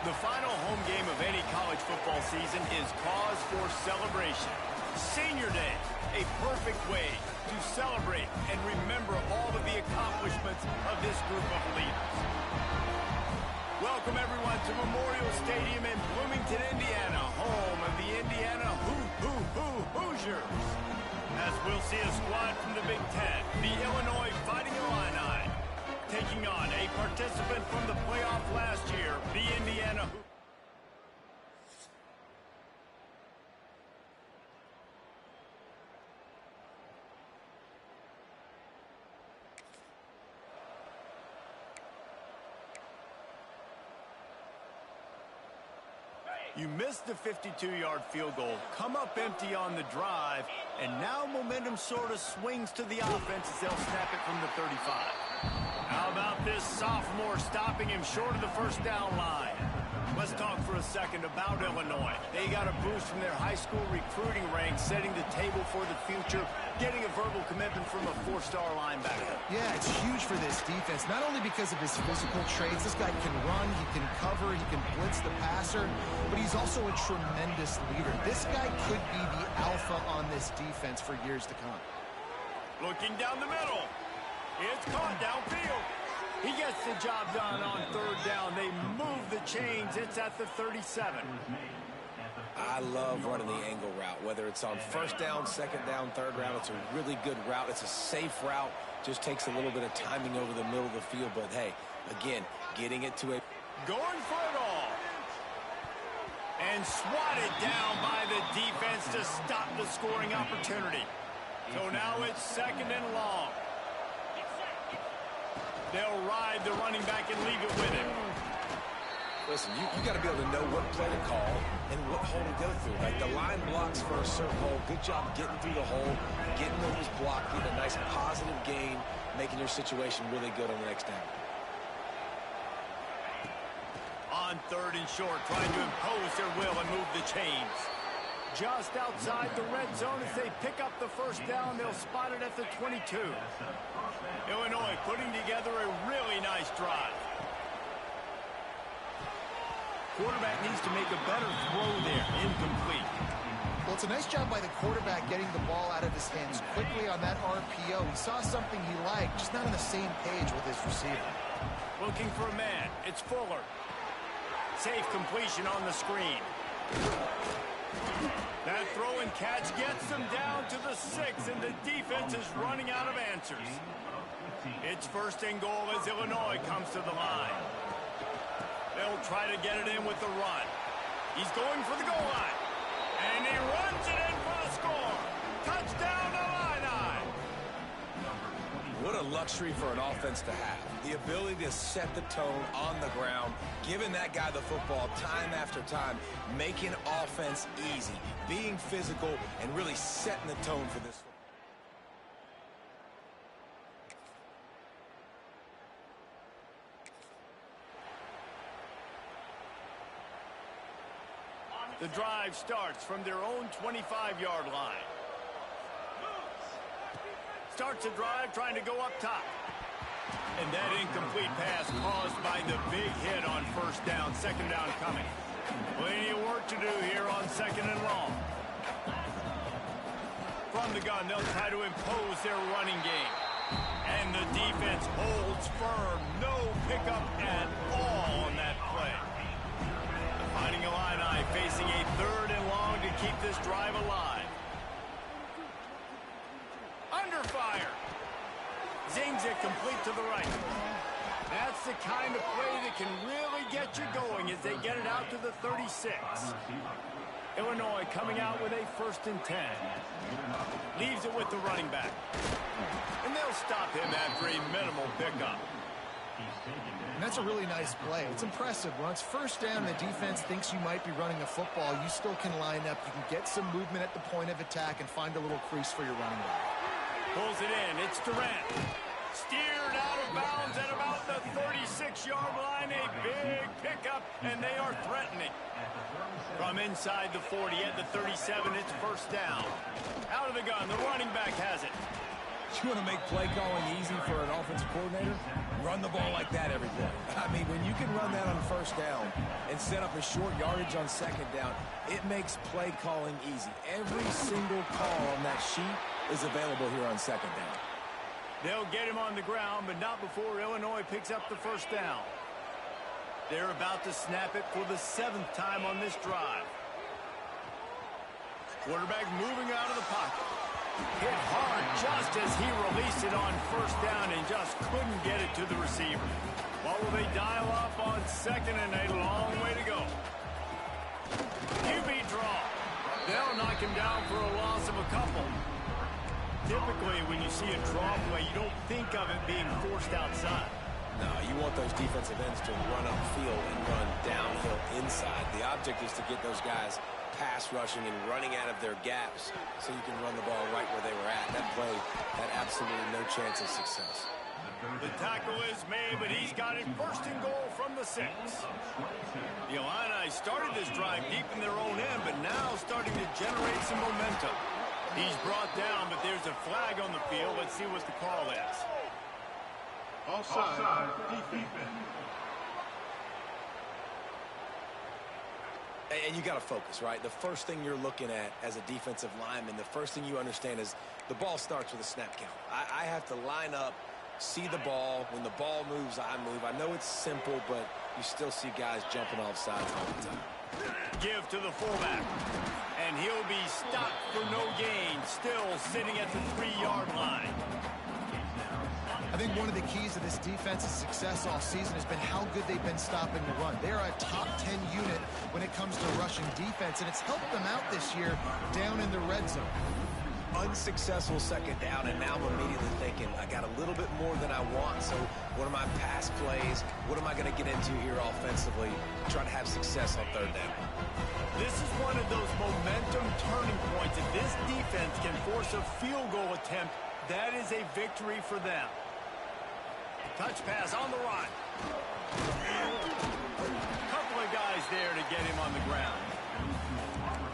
The final home game of any college football season is cause for celebration. Senior Day, a perfect way to celebrate and remember all of the accomplishments of this group of leaders. Welcome everyone to Memorial Stadium in Bloomington, Indiana, home of the Indiana Hoosiers. As we'll see a squad from the Big Ten, the Illinois Fighting Illini, taking on a participant from the playoff last year, the Indiana Hoosiers. You missed the 52-yard field goal, come up empty on the drive, and now momentum sort of swings to the offense as they'll snap it from the 35. How about this sophomore stopping him short of the first down line? Let's talk for a second about Illinois. They got a boost from their high school recruiting ranks, setting the table for the future, getting a verbal commitment from a four-star linebacker. Yeah, it's huge for this defense, not only because of his physical traits. This guy can run, he can cover, he can blitz the passer, but he's also a tremendous leader. This guy could be the alpha on this defense for years to come. Looking down the middle. It's caught downfield. He gets the job done on third down. They move the chains. It's at the 37. I love running the angle route, whether it's on first down, second down, third round. It's a really good route. It's a safe route. Just takes a little bit of timing over the middle of the field. But, hey, again, getting it to a... Going for it all. And swatted down by the defense to stop the scoring opportunity. So now it's second and long. They'll ride the running back and leave it with him. Listen, you got to be able to know what play to call and what hole to go through. Like the line blocks for a certain hole. Good job getting through the hole, getting what was blocked, getting a nice positive gain, making your situation really good on the next down. On third and short, trying to impose their will and move the chains. Just outside the red zone as they pick up the first down. They'll spot it at the 22. Illinois putting together a really nice drive. Quarterback needs to make a better throw there. Incomplete. Well, it's a nice job by the quarterback getting the ball out of his hands quickly on that RPO. He saw something he liked, just not on the same page with his receiver. Looking for a man. It's Fuller. Safe completion on the screen. That throw and catch gets them down to the 6, and the defense is running out of answers. It's 1st and goal as Illinois comes to the line. They'll try to get it in with the run. He's going for the goal line. And he runs it in for the score. Touchdown, Illini! What a luxury for an offense to have. The ability to set the tone on the ground, giving that guy the football time after time, making offense easy, being physical, and really setting the tone for this. The drive starts from their own 25-yard line. Starts the drive trying to go up top. And that incomplete pass caused by the big hit on 1st down, 2nd down coming. Plenty of work to do here on 2nd and long. From the gun, they'll try to impose their running game. And the defense holds firm. No pickup at all on that play. Fighting Illini facing a 3rd and long to keep this drive alive. Under fire. Zings it complete to the right. That's the kind of play that can really get you going as they get it out to the 36. Illinois coming out with a 1st and 10. Leaves it with the running back. And they'll stop him after a minimal pickup. And that's a really nice play. It's impressive. Once 1st down, the defense thinks you might be running a football. You still can line up. You can get some movement at the point of attack and find a little crease for your running back. Pulls it in. It's Durant. Steered out of bounds at about the 36-yard line. A big pickup, and they are threatening. From inside the 40 at the 37, it's 1st down. Out of the gun, the running back has it. You want to make play calling easy for an offensive coordinator? Run the ball like that every play. I mean, when you can run that on 1st down and set up a short yardage on 2nd down, it makes play calling easy. Every single call on that sheet is available here on 2nd down. They'll get him on the ground, but not before Illinois picks up the 1st down. They're about to snap it for the 7th time on this drive. Quarterback moving out of the pocket. Hit hard just as he released it on 1st down and just couldn't get it to the receiver. What will they dial up on 2nd and a long way to go? QB draw. They'll knock him down for a loss of a couple. Typically, when you see a draw play, you don't think of it being forced outside. No, you want those defensive ends to run upfield and run downhill inside. The object is to get those guys pass rushing and running out of their gaps so you can run the ball right where they were at. That play had absolutely no chance of success. The tackle is made, but he's got it 1st and goal from the 6. The Illini started this drive deep in their own end, but now starting to generate some momentum. He's brought down, but there's a flag on the field. Let's see what the call is. Offside, defense. And you got to focus, right? The first thing you're looking at as a defensive lineman, the first thing you understand is the ball starts with a snap count. I have to line up, see the ball. When the ball moves, I move. I know it's simple, but you still see guys jumping off sides all the time. Give to the fullback. And he'll be stopped for no gain, still sitting at the 3-yard line. I think one of the keys to this defense's success all season has been how good they've been stopping the run. They're a top 10 unit when it comes to rushing defense, and it's helped them out this year down in the red zone. Unsuccessful 2nd down, and now I'm immediately thinking, I got a little bit more than I want, so what are my pass plays? What am I going to get into here offensively to try to have success on 3rd down? This is one of those momentum turning points. If this defense can force a field goal attempt, that is a victory for them. Touch pass on the run. Couple of guys there to get him on the ground.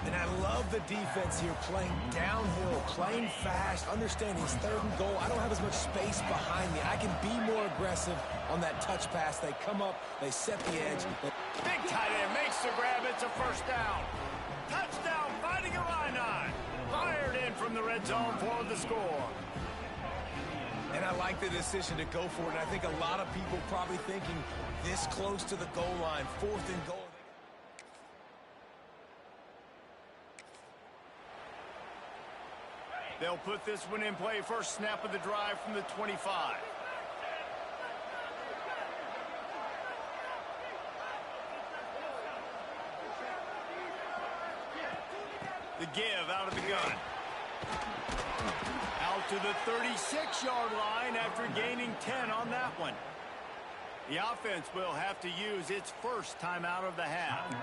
And I love the defense here, playing downhill, playing fast, understanding it's 3rd and goal. I don't have as much space behind me. I can be more aggressive on that touch pass. They come up, they set the edge. Big tight end makes the grab. It's a 1st down. Touchdown, Fighting Illini. Fired in from the red zone for the score. And I like the decision to go for it. And I think a lot of people probably thinking this close to the goal line, 4th and goal. They'll put this one in play. First snap of the drive from the 25. The give out of the gun. Out to the 36-yard line after gaining 10 on that one. The offense will have to use its first timeout of the half.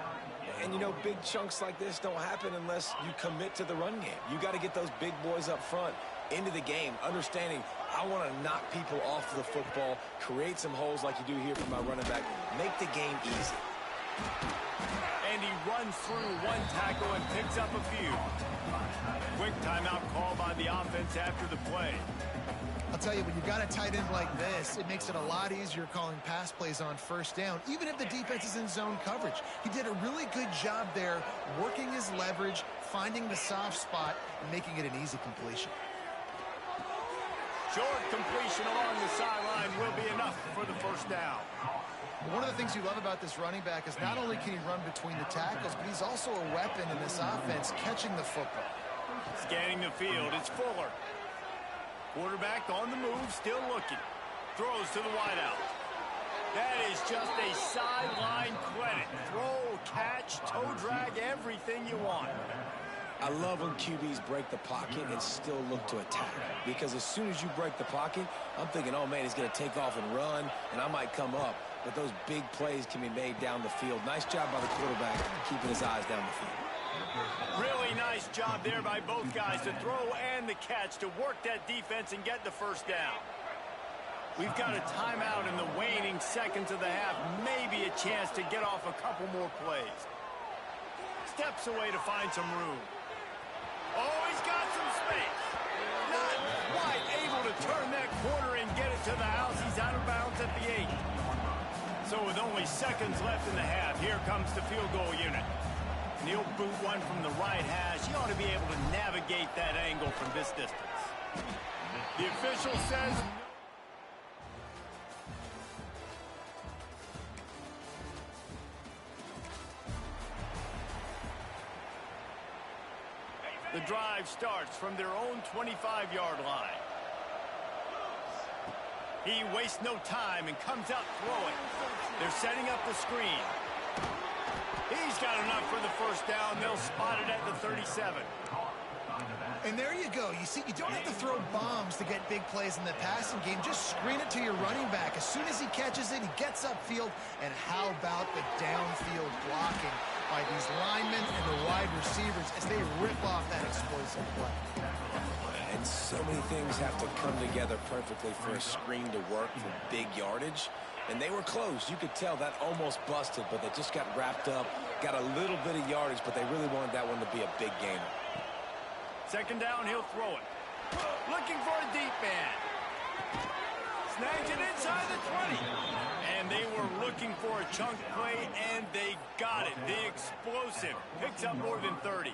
And, you know, big chunks like this don't happen unless you commit to the run game. You got to get those big boys up front into the game, understanding I want to knock people off the football, create some holes like you do here for my running back, make the game easy. And he runs through one tackle and picks up a few. Quick timeout call by the offense after the play. I'll tell you, when you've got a tight end like this, it makes it a lot easier calling pass plays on first down, even if the defense is in zone coverage. He did a really good job there, working his leverage, finding the soft spot, and making it an easy completion. Short completion along the sideline will be enough for the first down. One of the things you love about this running back is not only can he run between the tackles, but he's also a weapon in this offense, catching the football. Scanning the field, it's Fuller. Quarterback on the move, still looking. Throws to the wideout. That is just a sideline credit. Throw, catch, toe drag, everything you want. I love when QBs break the pocket and still look to attack. Because as soon as you break the pocket, I'm thinking, oh, man, he's going to take off and run, and I might come up. But those big plays can be made down the field. Nice job by the quarterback keeping his eyes down the field. Really nice job there by both guys to throw and the catch to work that defense and get the first down. We've got a timeout in the waning seconds of the half. Maybe a chance to get off a couple more plays. Steps away to find some room. Oh, he's got some space. Not quite able to turn that corner and get it to the house. He's out of bounds at the 8. So with only seconds left in the half, here comes the field goal unit. And he'll boot one from the right hash. He ought to be able to navigate that angle from this distance. The official says no. The drive starts from their own 25-yard line. He wastes no time and comes out throwing. They're setting up the screen. He's got enough for the first down. They'll spot it at the 37. And there you go. You see, you don't have to throw bombs to get big plays in the passing game. Just screen it to your running back. As soon as he catches it, he gets upfield. And how about the downfield blocking by these linemen and the wide receivers as they rip off that explosive play. And so many things have to come together perfectly for a screen to work for big yardage. And they were close. You could tell that almost busted, but they just got wrapped up, got a little bit of yardage, but they really wanted that one to be a big gainer. Second down, he'll throw it. Looking for a deep man. Snags it inside the 20. And they were looking for a chunk play, and they got it. The explosive picks up more than 30.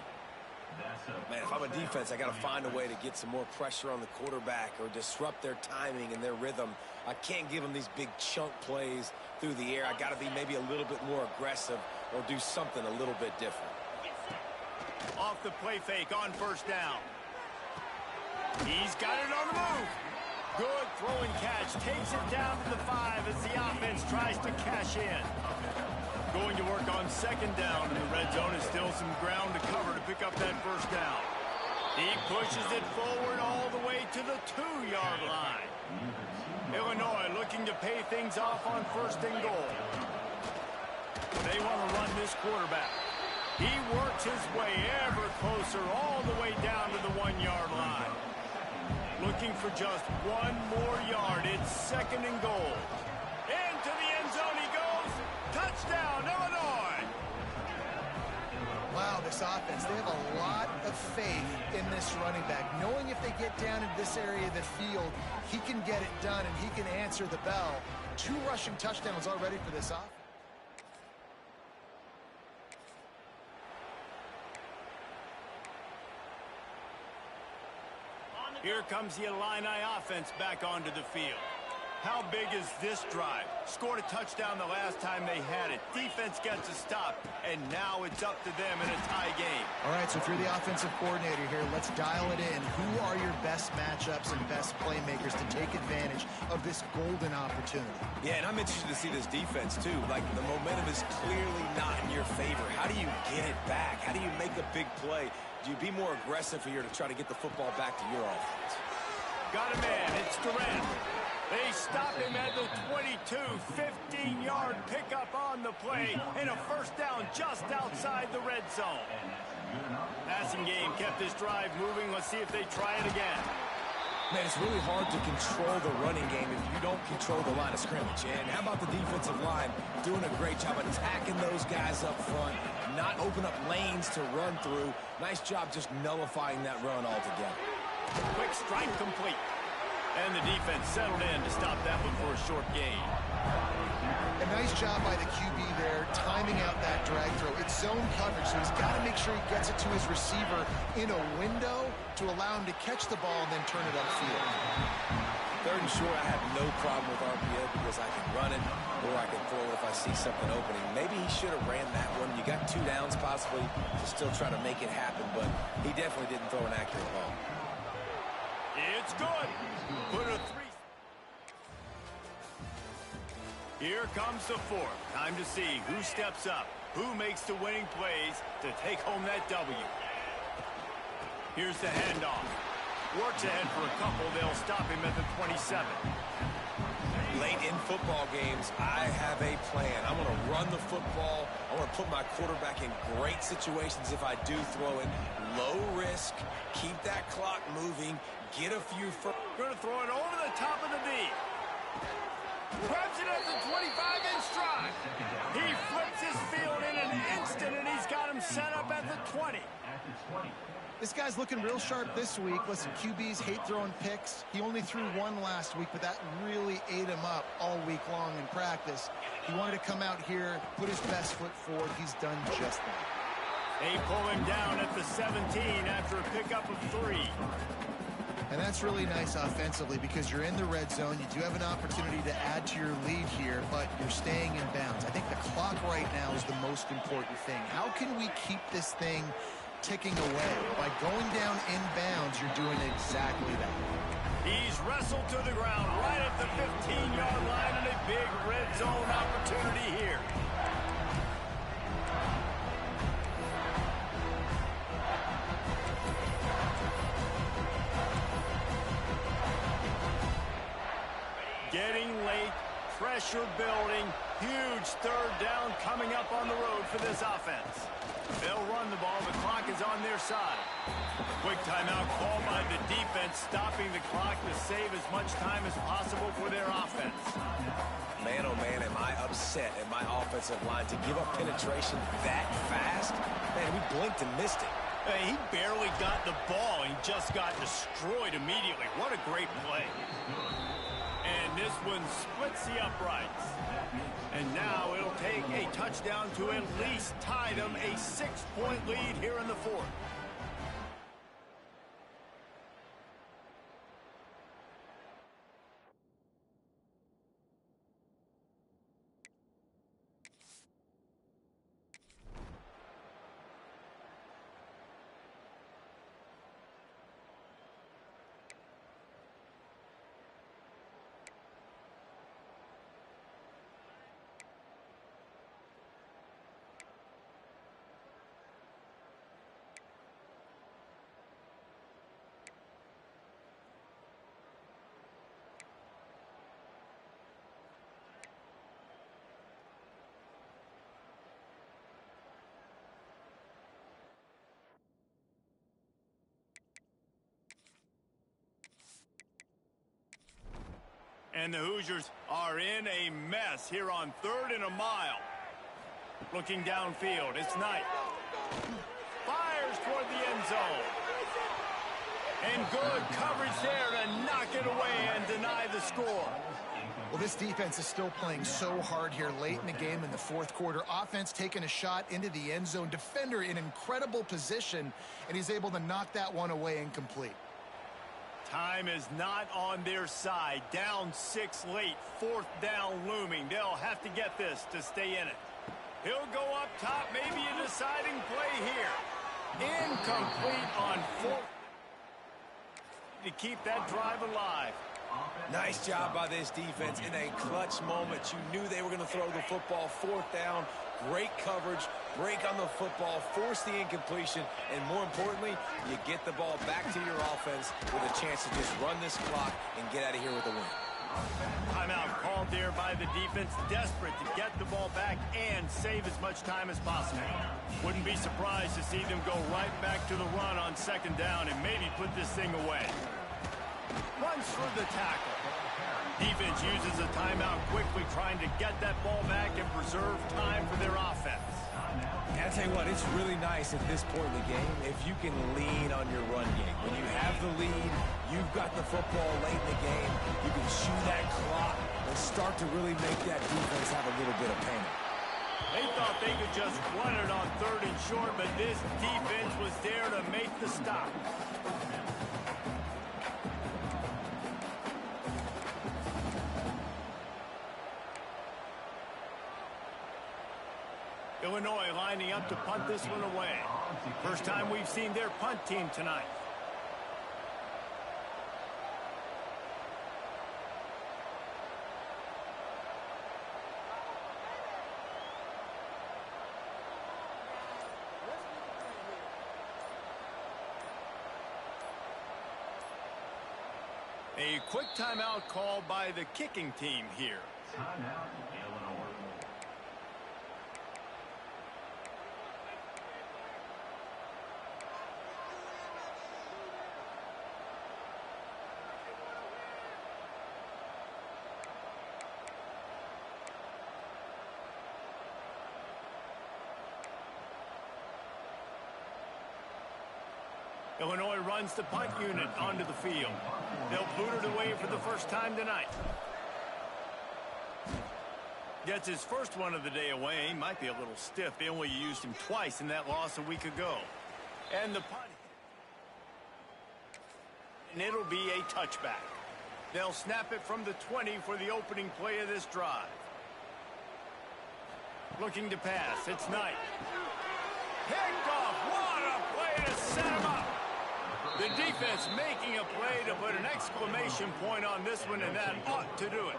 Man, if I'm a defense, I got to find a way to get some more pressure on the quarterback or disrupt their timing and their rhythm. I can't give them these big chunk plays through the air. I got to be maybe a little bit more aggressive or do something a little bit different. Off the play fake on first down. He's got it on the move. Good throwing catch. Takes it down to the 5 as the offense tries to cash in. Going to work on second down, and the red zone is still some ground to cover to pick up that first down. He pushes it forward all the way to the 2-yard line. Illinois looking to pay things off on first and goal. They want to run this quarterback. He works his way ever closer all the way down to the 1-yard line. Looking for just one more yard. It's second and goal. Into the end zone he goes. Touchdown, Illinois. Wow, this offense, they have a lot of faith in this running back. Knowing if they get down in this area of the field, he can get it done and he can answer the bell. 2 rushing touchdowns already for this offense. Here comes the Illini offense back onto the field. How big is this drive? Scored a touchdown the last time they had it. Defense gets a stop, and now it's up to them in a tie game. All right, so if you're the offensive coordinator here, let's dial it in. Who are your best matchups and best playmakers to take advantage of this golden opportunity? Yeah, and I'm interested to see this defense, too. Like, the momentum is clearly not in your favor. How do you get it back? How do you make a big play? Do you be more aggressive here to try to get the football back to your offense? Got a man. It's Durant. They stop him at the 22, 15-yard pickup on the play, and a first down just outside the red zone. Passing game kept this drive moving. Let's see if they try it again. Man, it's really hard to control the running game if you don't control the line of scrimmage. And how about the defensive line doing a great job attacking those guys up front, not open up lanes to run through. Nice job just nullifying that run altogether. Quick strike complete. And the defense settled in to stop that one for a short gain. A nice job by the QB there, timing out that drag throw. It's zone coverage, so he's got to make sure he gets it to his receiver in a window to allow him to catch the ball and then turn it upfield. Third and short, I have no problem with RPO because I can run it or I can throw it if I see something opening. Maybe he should have ran that one. You got 2 downs possibly to still try to make it happen, but he definitely didn't throw an accurate ball. It's good. Put a 3. Here comes the 4th. Time to see who steps up, who makes the winning plays to take home that W. Here's the handoff. Works ahead for a couple. They'll stop him at the 27. Late in football games, I have a plan. I want to run the football. I want to put my quarterback in great situations if I do throw it. Low risk, keep that clock moving, get a few first. Going to throw it over the top of the knee. Grabs it at the 25 in stride. He flips his field in an instant, and he's got him set up at the 20. This guy's looking real sharp this week. Listen, QBs hate throwing picks. He only threw 1 last week, but that really ate him up all week long in practice. He wanted to come out here, put his best foot forward. He's done just that. They pull him down at the 17 after a pickup of 3. And that's really nice offensively because you're in the red zone. You do have an opportunity to add to your lead here, but you're staying in bounds. I think the clock right now is the most important thing. How can we keep this thing ticking away? By going down in bounds, you're doing exactly that. He's wrestled to the ground right at the 15-yard line, and a big red zone opportunity here. Getting late, pressure building, huge 3rd down coming up on the road for this offense. They'll run the ball, the clock is on their side. Quick timeout called by the defense, stopping the clock to save as much time as possible for their offense. Man, oh man, am I upset at my offensive line to give up penetration that fast? Man, we blinked and missed it. Hey, he barely got the ball and just got destroyed immediately. What a great play. And this one splits the uprights. And now it'll take a touchdown to at least tie them a 6-point lead here in the 4th. And the Hoosiers are in a mess here on 3rd and a mile. Looking downfield, it's Knight. Fires toward the end zone. And good coverage there to knock it away and deny the score. Well, this defense is still playing so hard here late in the game in the 4th quarter. Offense taking a shot into the end zone. Defender in incredible position, and he's able to knock that one away incomplete. Time is not on their side. Down 6 late. 4th down looming. They'll have to get this to stay in it. He'll go up top. Maybe a deciding play here. Incomplete on 4th. To keep that drive alive. Nice job by this defense in a clutch moment. You knew they were going to throw the football. 4th down. Great coverage. Break on the football. Force the incompletion. And more importantly, you get the ball back to your offense with a chance to just run this clock and get out of here with a win. Timeout called there by the defense, desperate to get the ball back and save as much time as possible. Wouldn't be surprised to see them go right back to the run on 2nd down and maybe put this thing away. Runs for the tackle. Defense uses a timeout quickly, trying to get that ball back and preserve time for their offense. And I tell you what, it's really nice at this point in the game if you can lean on your run game. When you have the lead, you've got the football late in the game, you can chew that clock and start to really make that defense have a little bit of panic. They thought they could just run it on 3rd and short, but this defense was there to make the stop. Illinois lining up to punt this one away. First time we've seen their punt team tonight. A quick timeout called by the kicking team here. Timeout, Illinois. Illinois runs the punt unit onto the field. They'll boot it away for the first time tonight. Gets his first one of the day away. He might be a little stiff. They only used him twice in that loss a week ago. And the punt. And it'll be a touchback. They'll snap it from the 20 for the opening play of this drive. Looking to pass. It's Knight. Picked off. What a play to set him up. The defense making a play to put an exclamation point on this one, and that ought to do it.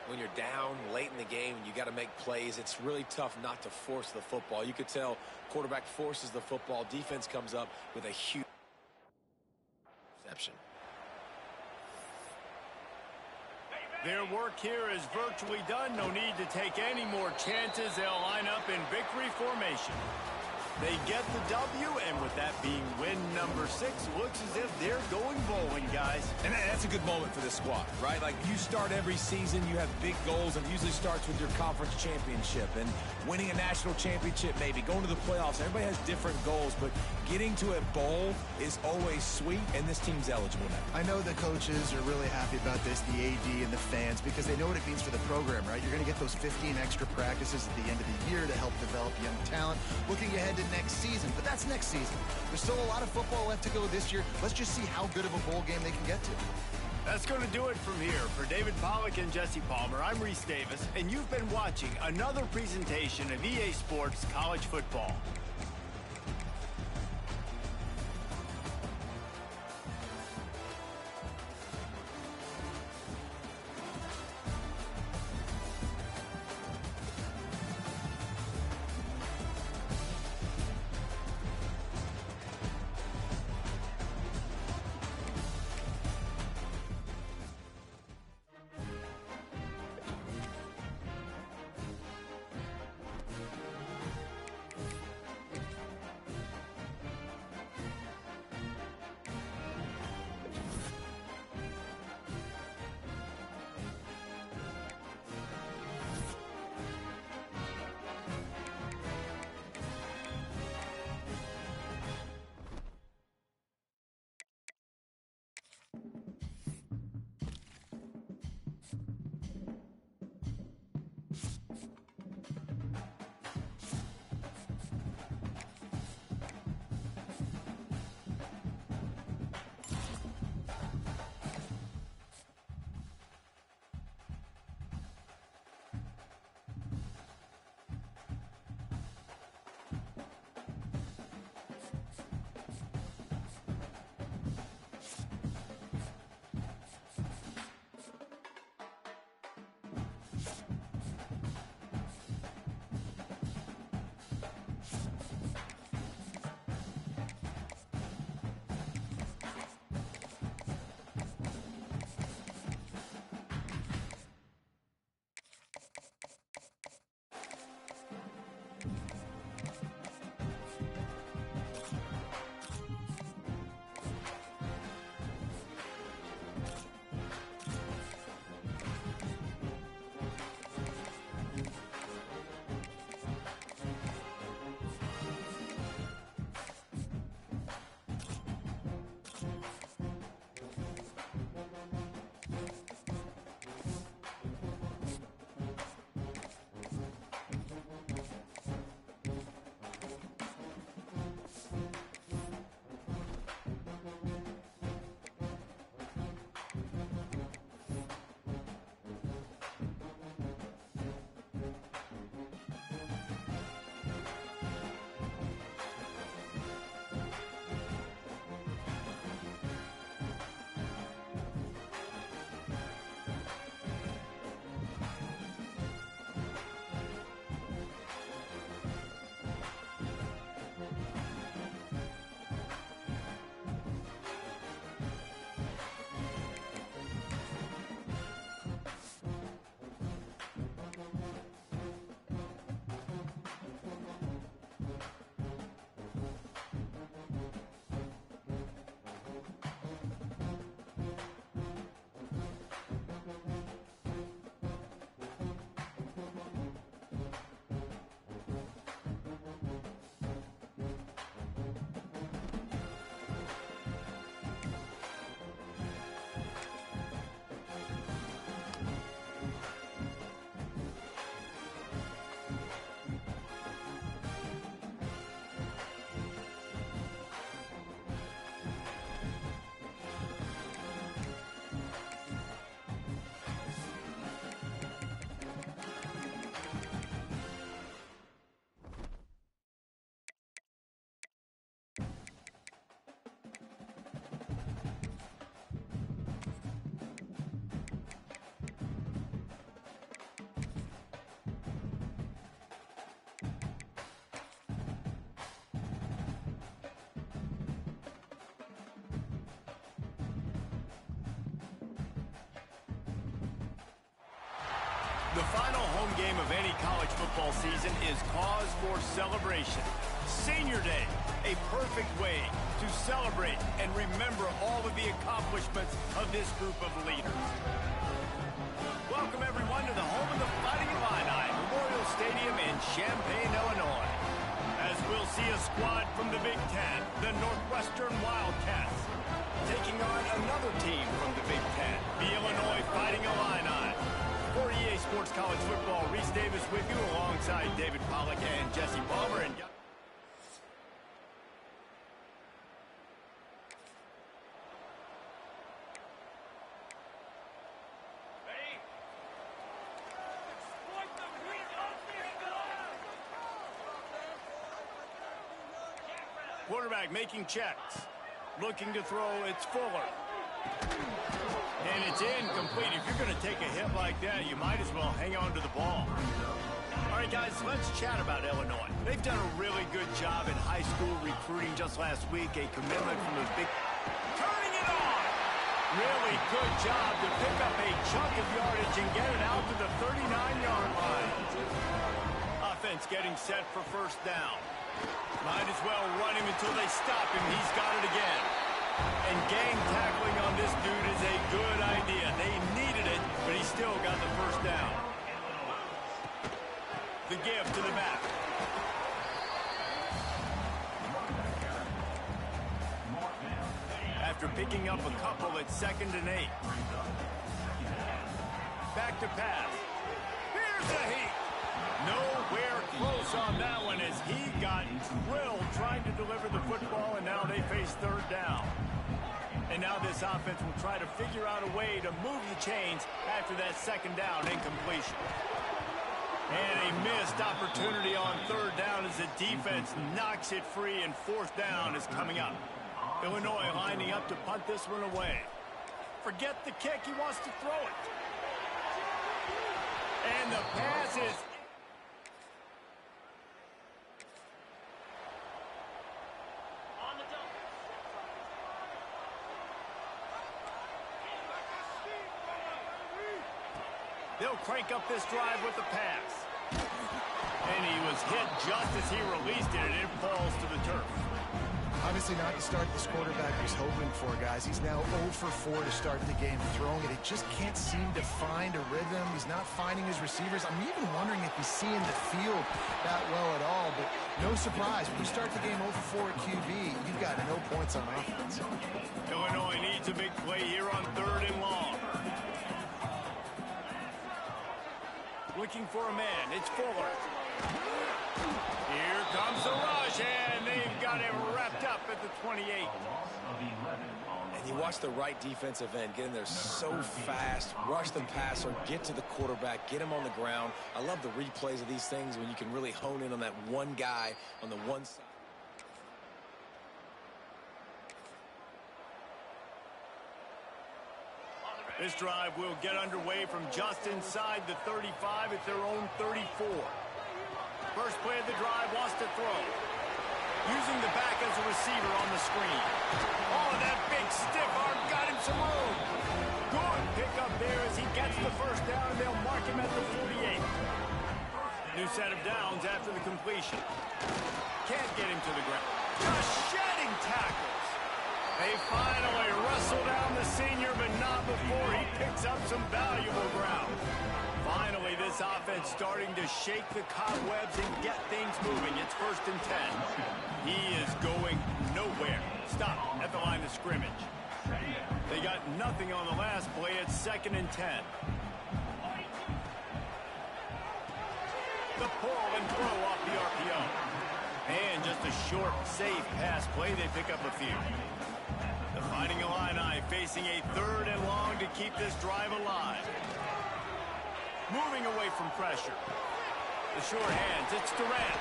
When you're down late in the game and you got to make plays, it's really tough not to force the football. You could tell quarterback forces the football. Defense comes up with a huge reception. Their work here is virtually done. No need to take any more chances. They'll line up in victory formation. They get the W, and with that being win number 6, looks as if they're going bowling, guys. And that's a good moment for this squad, right? Like, you start every season, you have big goals, and it usually starts with your conference championship and winning a national championship, maybe going to the playoffs. Everybody has different goals, but getting to a bowl is always sweet, and this team's eligible now. I know the coaches are really happy about this, the AD and the fans, because they know what it means for the program, right? You're going to get those 15 extra practices at the end of the year to help develop young talent. Looking ahead to next season, but that's next season. There's still a lot of football left to go this year. Let's just see how good of a bowl game they can get to. That's going to do it from here. For David Pollack and Jesse Palmer, I'm Reese Davis, and you've been watching another presentation of EA Sports College Football. The final home game of any college football season is cause for celebration. Senior Day, a perfect way to celebrate and remember all of the accomplishments of this group of leaders. Welcome, everyone, to the home of the Fighting Illini, Memorial Stadium in Champaign, Illinois. As we'll see a squad from the Big Ten, the Northwestern Wildcats, taking on another team from the Big Ten, the Illinois Fighting Illini. For EA Sports College Football, Reese Davis with you alongside David Pollack and Jesse Palmer. And quarterback making checks. Looking to throw, it's Fuller. And it's incomplete. If you're going to take a hit like that, you might as well hang on to the ball. All right, guys, let's chat about Illinois. They've done a really good job in high school recruiting. Just last week, a commitment from the Big... Turning it on! Really good job to pick up a chunk of yardage and get it out to the 39-yard line. Offense getting set for first down. Might as well run him until they stop him. He's got it again. And gang tackling on this dude is a good idea. They needed it, but he still got the first down. The give to the back. After picking up a couple at 2nd and 8. Back to pass. Here's the heat. Nowhere close on that one as he got drilled trying to deliver the football, and now they face third down. And now this offense will try to figure out a way to move the chains after that 2nd down incompletion. And a missed opportunity on third down as the defense knocks it free, and 4th down is coming up. Illinois lining up to punt this one away. Forget the kick, he wants to throw it. And the pass is... They'll crank up this drive with the pass. And he was hit just as he released it, and it falls to the turf. Obviously not the start this quarterback was hoping for, guys. He's now 0 for 4 to start the game throwing it. He just can't seem to find a rhythm. He's not finding his receivers. I'm even wondering if he's seeing the field that well at all. But no surprise, when you start the game 0 for 4 at QB, you've got no points on offense. Illinois needs a big play here on 3rd and long. Looking for a man. It's Fuller. Here comes the rush, and they've got it wrapped up at the 28. And you watch the right defensive end get in there so fast, rush the passer, get to the quarterback, get him on the ground. I love the replays of these things when you can really hone in on that one guy on the one side. This drive will get underway from just inside the 35 at their own 34. First play of the drive, wants to throw. Using the back as a receiver on the screen. Oh, that big stiff arm got him some room. Good pickup there as he gets the first down, and they'll mark him at the 48. New set of downs after the completion. Can't get him to the ground. Just shedding tackles. They finally wrestle down the senior, but not before he picks up some valuable ground. Finally, this offense starting to shake the cobwebs and get things moving. It's 1st and 10. He is going nowhere. Stop at the line of scrimmage. They got nothing on the last play. It's 2nd and 10. The pull and throw off the RPO. And just a short, safe pass play. They pick up a few. The Fighting Illini facing a 3rd and long to keep this drive alive. Moving away from pressure. The short hands, it's Durant.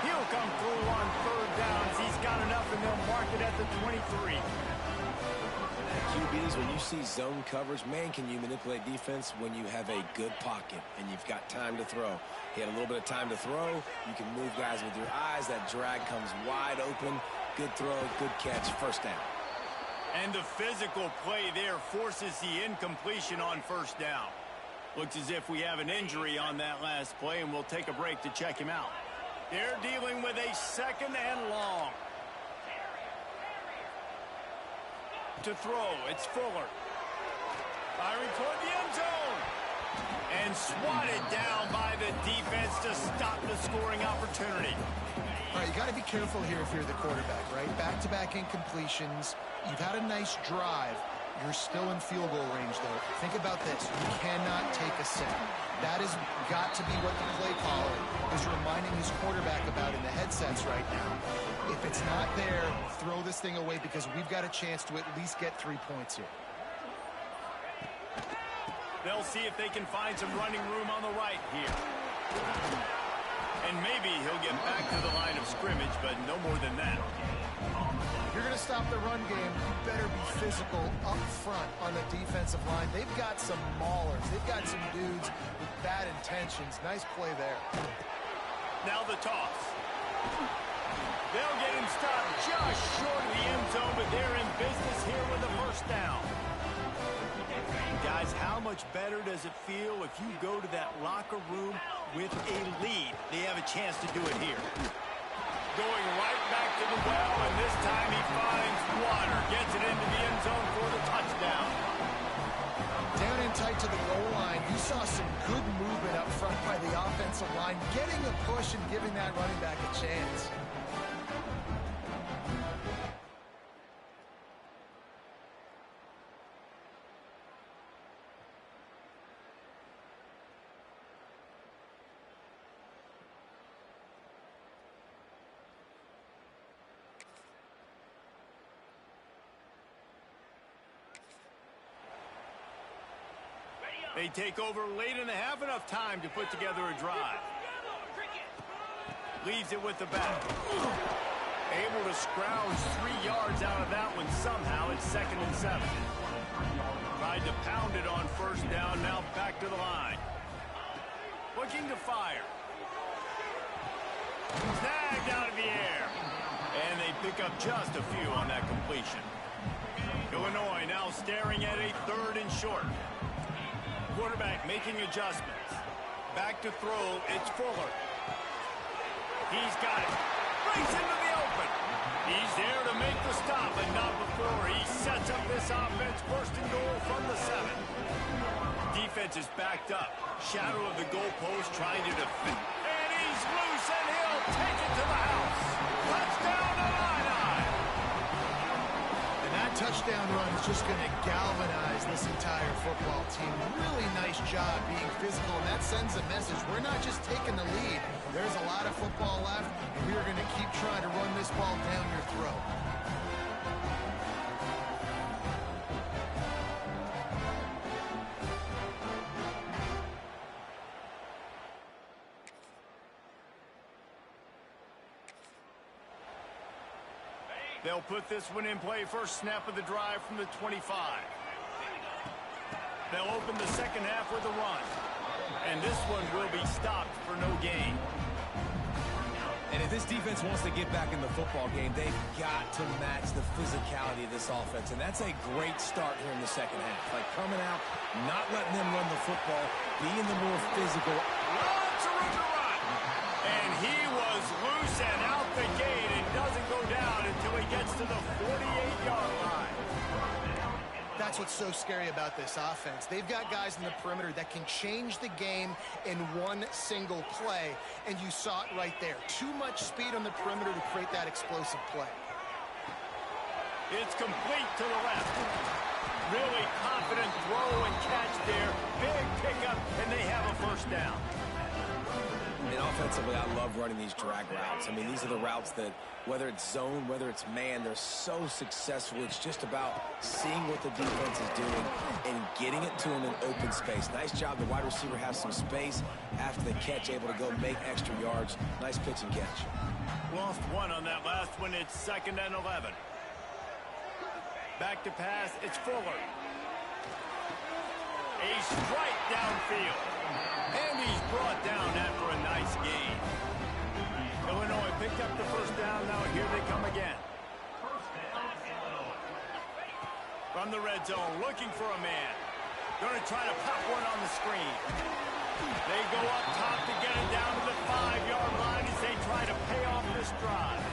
He'll come through on 3rd down as he's got enough, and they'll mark it at the 23. QBs, when you see zone coverage, man, can you manipulate defense when you have a good pocket and you've got time to throw. He had a little bit of time to throw. You can move guys with your eyes. That drag comes wide open. Good throw, good catch, first down. And the physical play there forces the incompletion on first down. Looks as if we have an injury on that last play, and we'll take a break to check him out. They're dealing with a 2nd and long. To throw, it's Fuller. Firing toward the end zone. And swatted down by the defense to stop the scoring opportunity. All right, you got to be careful here if you're the quarterback, right? Back-to-back incompletions. You've had a nice drive. You're still in field goal range, though. Think about this. You cannot take a sack. That has got to be what the play caller is reminding his quarterback about in the headsets right now. If it's not there, throw this thing away because we've got a chance to at least get 3 points here. They'll see if they can find some running room on the right here. And maybe he'll get back to the line of scrimmage, but no more than that. If you're going to stop the run game, you better be physical up front on the defensive line. They've got some maulers. They've got some dudes with bad intentions. Nice play there. Now the toss. They'll get him stopped just short of the end zone, but they're in business here with a 1st down. Guys, how much better does it feel if you go to that locker room with a lead? They have a chance to do it here. Going right back to the well, and this time he finds water. Gets it into the end zone for the touchdown. Down in tight to the goal line, you saw some good movement up front by the offensive line, getting a push and giving that running back a chance. They take over late in the half, enough time to put together a drive. Leaves it with the back. Able to scrounge 3 yards out of that one somehow. It's 2nd and 7. Tried to pound it on 1st down, now back to the line. Looking to fire. Snagged out of the air. And they pick up just a few on that completion. Illinois now staring at a 3rd and short. Quarterback making adjustments. Back to throw, it's Fuller. He's got it. Brings into the open. He's there to make the stop, but not before. He sets up this offense 1st and goal from the 7. Defense is backed up. Shadow of the goalpost trying to defend. And he's loose, and he'll take it to the house. Touchdown to Illini. And that touchdown run is just going to galvanize this entire football team. Really nice job being physical, and that sends a message. We're not just taking the lead. There's a lot of football left, and we are going to keep trying to run this ball down your throat. They'll put this one in play. 1st snap of the drive from the 25. They'll open the 2nd half with a run. And this one will be stopped for no gain. And if this defense wants to get back in the football game, they've got to match the physicality of this offense. And that's a great start here in the 2nd half. Like coming out, not letting them run the football, being the more physical. Lots of room to run. And he was loose and out the gate and doesn't go down until he gets to the 48-yard line. That's what's so scary about this offense. They've got guys in the perimeter that can change the game in one single play, and you saw it right there. Too much speed on the perimeter to create that explosive play. It's complete to the left. Really confident throw and catch there. Big pickup, and they have a 1st down. And offensively, I love running these drag routes. I mean, these are the routes that, whether it's zone, whether it's man, they're so successful. It's just about seeing what the defense is doing and getting it to them in open space. Nice job. The wide receiver has some space after the catch, able to go make extra yards. Nice pitch and catch. Lost one on that last one. It's 2nd and 11. Back to pass. It's Fuller. A strike downfield. And he's brought down after a nice gain. Illinois picked up the 1st down. Now here they come again. From the red zone, looking for a man. Going to try to pop one on the screen. They go up top to get it down to the 5-yard line as they try to pay off this drive.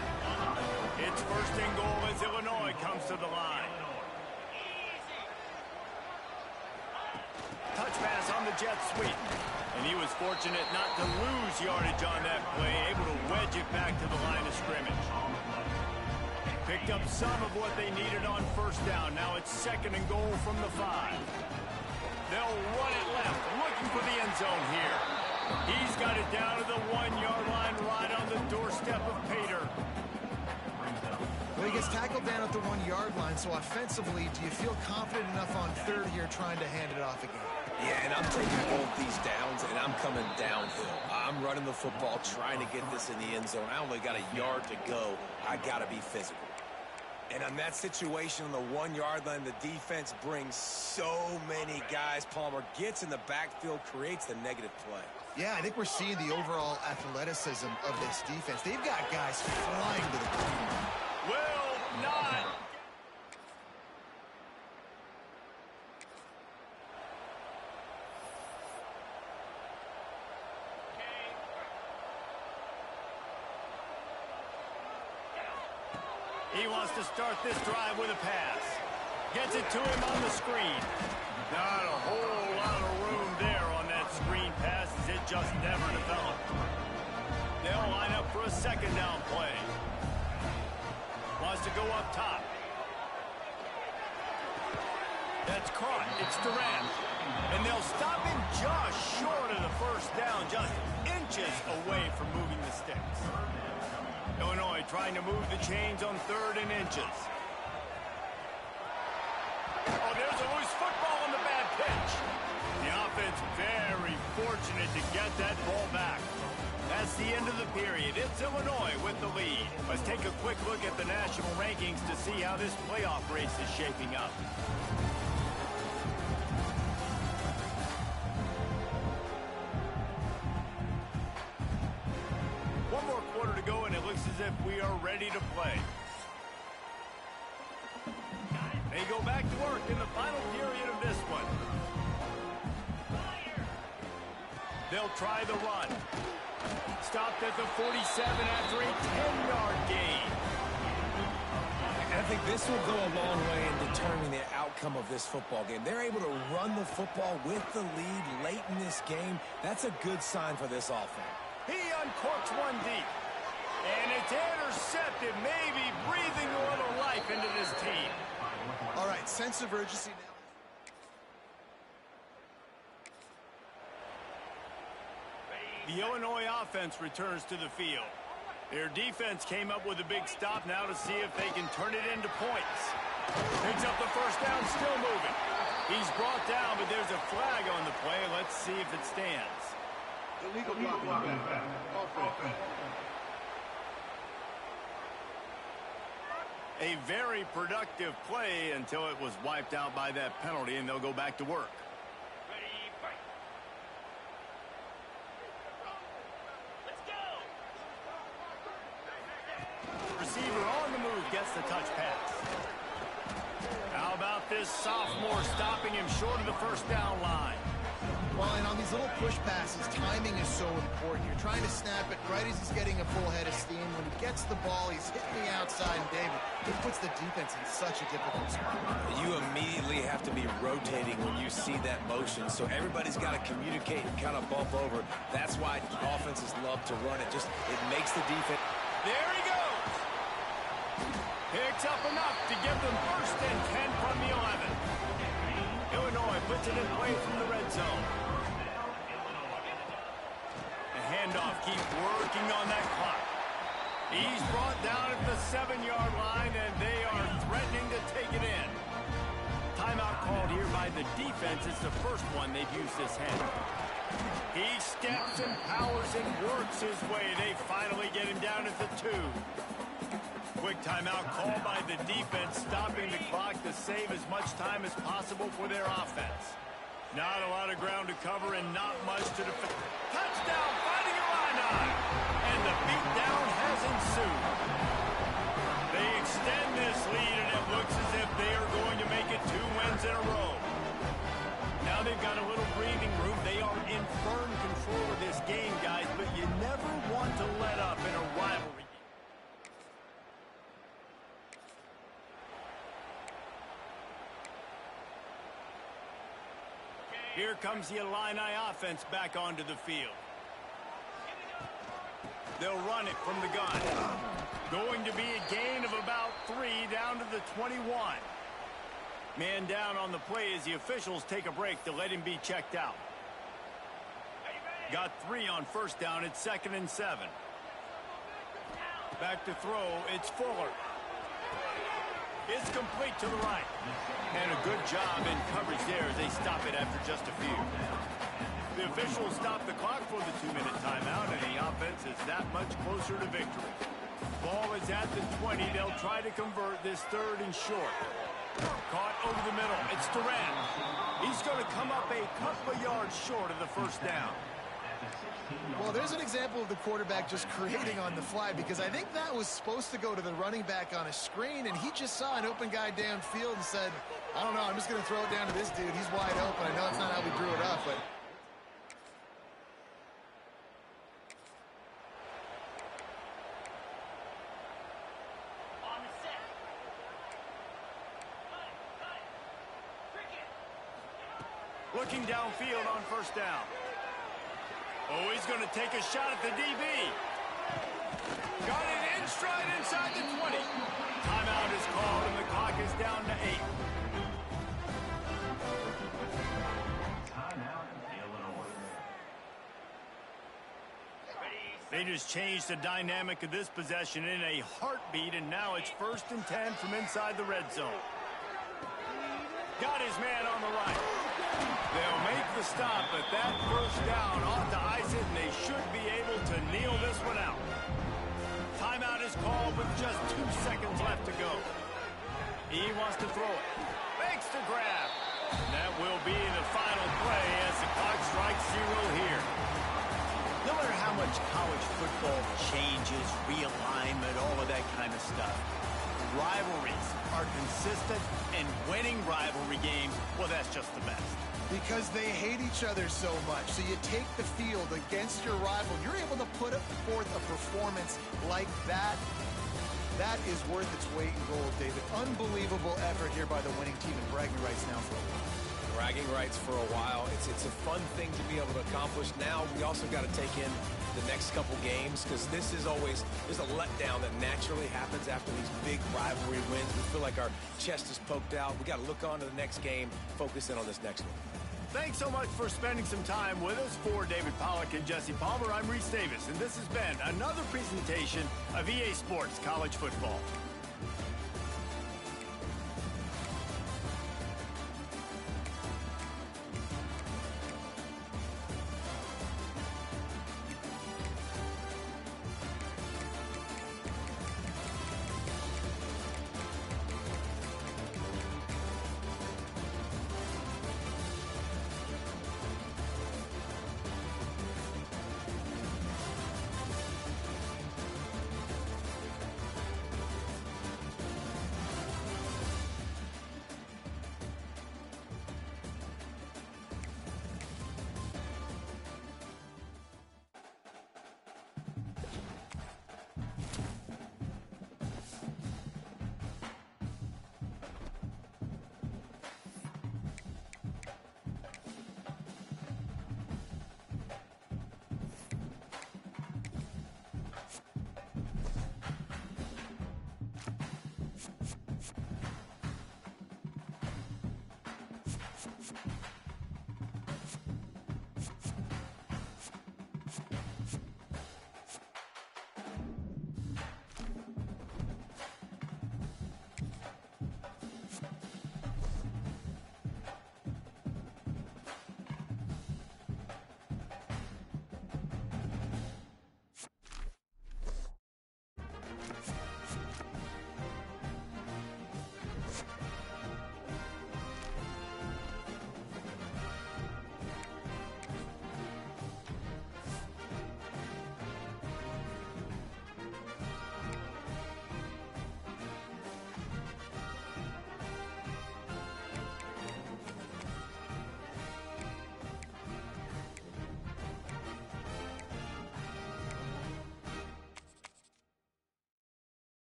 It's first and goal as Illinois comes to the line. Touch pass on the jet sweep. And he was fortunate not to lose yardage on that play, able to wedge it back to the line of scrimmage. Picked up some of what they needed on first down. Now it's second and goal from the 5. They'll run it left, looking for the end zone here. He's got it down to the 1-yard line, right on the doorstep of Pater. Well, he gets tackled down at the 1-yard line, so offensively, do you feel confident enough on third here trying to hand it off again? Yeah, and I'm taking both these downs, and I'm coming downhill. I'm running the football, trying to get this in the end zone. I only got a yard to go. I got to be physical. And on that situation on the 1-yard line, the defense brings so many guys. Palmer gets in the backfield, creates the negative play. Yeah, I think we're seeing the overall athleticism of this defense. They've got guys flying to the ground. Will not. He wants to start this drive with a pass. Gets it to him on the screen. Not a whole lot of room there on that screen pass as it just never developed. They'll line up for a second down play. Wants to go up top. That's caught. It's Durant. And they'll stop him just short of the first down, just inches away from moving the sticks. Illinois trying to move the chains on third and inches. Oh, there's a loose football on the bad pitch. The offense very fortunate to get that ball back. That's the end of the period. It's Illinois with the lead. Let's take a quick look at the national rankings to see how this playoff race is shaping up. One more quarter to go, and it looks as if we are ready to play. They go back to work in the final period of this one. They'll try the run. Stopped at the 47 after a 10-yard gain. And I think this will go a long way in determining the outcome of this football game. They're able to run the football with the lead late in this game. That's a good sign for this offense. He uncorks one deep. And it's intercepted, maybe breathing a little life into this team. All right, sense of urgency now. The Illinois offense returns to the field. Their defense came up with a big stop now to see if they can turn it into points. Picks up the first down, still moving. He's brought down, but there's a flag on the play. Let's see if it stands. Illegal blocking back. Offense. A very productive play until it was wiped out by that penalty, and they'll go back to work. Receiver on the move gets the touch pass. How about this sophomore stopping him short of the first down line? Well, and on these little push passes, timing is so important. You're trying to snap it right as he's getting a full head of steam. When he gets the ball, he's hitting the outside, and David, it puts the defense in such a difficult spot. You immediately have to be rotating when you see that motion, so everybody's got to communicate and kind of bump over. That's why offenses love to run it. It makes the defense. There he goes. Picks up enough to give them first and 10 from the 11. Illinois puts it in play from the red zone. The handoff keeps working on that clock. He's brought down at the 7-yard line, and they are threatening to take it in. Timeout called here by the defense. It's the first one they've used this hand. He steps and powers and works his way. They finally get him down at the 2. Quick timeout called by the defense, stopping the clock to save as much time as possible for their offense. Not a lot of ground to cover and not much to defend. Touchdown, fighting Illini! And the beatdown has ensued. They extend this lead, and it looks as if they are going to make it 2 wins in a row. Now Here comes the Illini offense back onto the field. They'll run it from the gun. Going to be a gain of about 3 down to the 21. Man down on the play as the officials take a break to let him be checked out. Got 3 on first down. It's 2nd and 7. Back to throw. It's Fuller. It's complete to the right. And a good job in coverage there as they stop it after just a few. The officials stop the clock for the 2-minute timeout, and the offense is that much closer to victory. Ball is at the 20. They'll try to convert this 3rd and short. Caught over the middle. It's Durant. He's going to come up a couple of yards short of the first down. Well, there's an example of the quarterback just creating on the fly, because I think that was supposed to go to the running back on a screen, and he just saw an open guy downfield and said, I don't know, I'm just going to throw it down to this dude. He's wide open. I know it's not how we drew it up, but... Looking downfield on first down. Oh, he's going to take a shot at the DB. Got it in stride inside the 20. Timeout is called, and the clock is down to 8. Timeout, Illinois. They just changed the dynamic of this possession in a heartbeat, and now it's 1st and 10 from inside the red zone. Got his man on the right. They'll make the stop, but that first down ought to ice it, and they should be able to kneel this one out. Timeout is called with just 2 seconds left to go. He wants to throw it. Makes the grab. And that will be the final play as the clock strikes 0 here. No matter how much college football changes, realignment, all of that kind of stuff, rivalries are consistent, and winning rivalry games, well, that's just the best. Because they hate each other so much. So you take the field against your rival. You're able to put forth a performance like that. That is worth its weight in gold, David. Unbelievable effort here by the winning team, and bragging rights now for a while. Bragging rights for a while. It's a fun thing to be able to accomplish. Now we also got to take in the next couple games, because this is always, there's a letdown that naturally happens after these big rivalry wins. We feel like our chest is poked out. We got to look on to the next game, focus in on this next one. Thanks so much for spending some time with us. For David Pollack and Jesse Palmer, I'm Reese Davis, and this has been another presentation of EA Sports College Football.